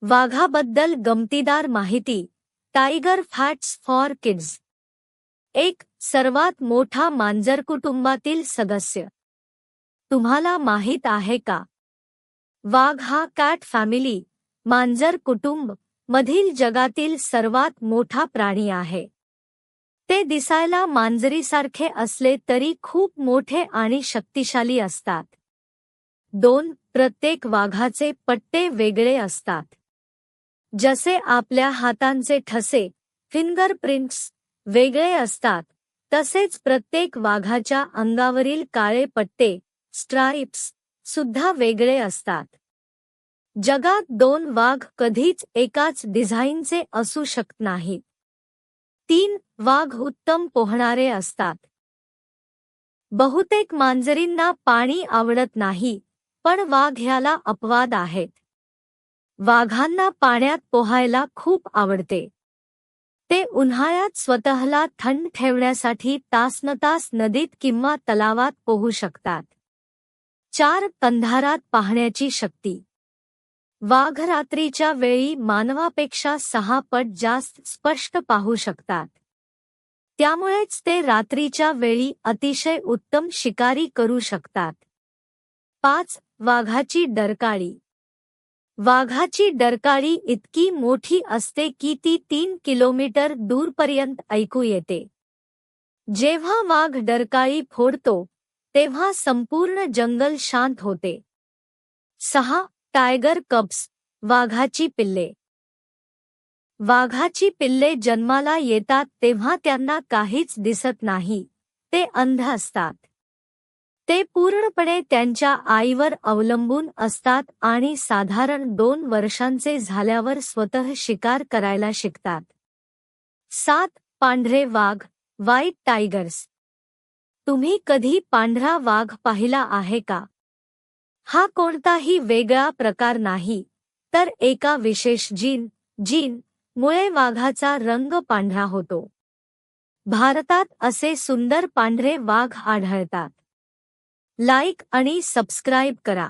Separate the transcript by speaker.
Speaker 1: वाघाबद्दल गमतीदार माहिती. Tiger facts for kids. एक सर्वात मोठा मांजर कुटुंबातील सदस्य. तुम्हाला माहित आहे का? वाघ हा कॅट फॅमिली, मांजर कुटुंब मधील जगातील सर्वात मोठा प्राणी आहे. ते दिसायला मांजरीसारखे असले तरी खूप मोठे आणि शक्तिशाली असतात. 2. प्रत्येक वाघाचे पट्टे वेगळे असतात. जसे आपल्या हातांचे ठसे फिंगरप्रिंट्स वेगळे असतात, तसेच प्रत्येक वाघाच्या अंगावरील काळे पट्टे स्ट्राइप्स सुद्धा वेगळे असतात. जगात 2 वाघ कधीच एकाच डिझाईनचे असू शकत नाहीत. 3. वाघ उत्तम पोहणारे असतात. बहुतेक मांजरींना पाणी आवडत नाही, पण वाघ ह्याला अपवाद आहेत. वाघांना पाण्यात पोहायला खूप आवडते. ते उन्हाळ्यात स्वतःला थंड ठेवण्यासाठी तासनतास नदीत किंवा तलावात पोहू शकतात. 4. अंधारात पाहण्याची शक्ती. वाघ रात्रीच्या वेळी मानवापेक्षा 6 पट जास्त स्पष्ट पाहू शकतात. त्यामुळेच ते रात्रीच्या वेळी अतिशय उत्तम शिकारी करू शकतात. 5. वाघाची डरकाळी. वाघाची डरकाळी इतकी मोठी असते की ती 3 किलोमीटर दूरपर्यंत ऐकू येते. जेव्हा वाघ डरकाळी फोडतो, तेव्हा संपूर्ण जंगल शांत होते. 6. टायगर कब्स, वाघाची पिल्ले. वाघाची पिल्ले जन्माला येतात तेव्हा त्यांना काहीच दिसत नाही, ते अंध असतात. ते पूर्णपणे त्यांच्या आईवर अवलंबून असतात आणि साधारण 2 वर्षांचे झाल्यावर स्वतः शिकार करायला शिकतात. 7. पांढरे वाघ, व्हाईट टायगर्स. तुम्ही कधी पांढरा वाघ पाहिला आहे का? हा कोणताही वेगळा प्रकार नाही, तर एका विशेष जीन मुळे वाघाचा रंग पांढरा होतो. भारतात असे सुंदर पांढरे वाघ आढळतात. लाईक आणि सबस्क्राईब करा.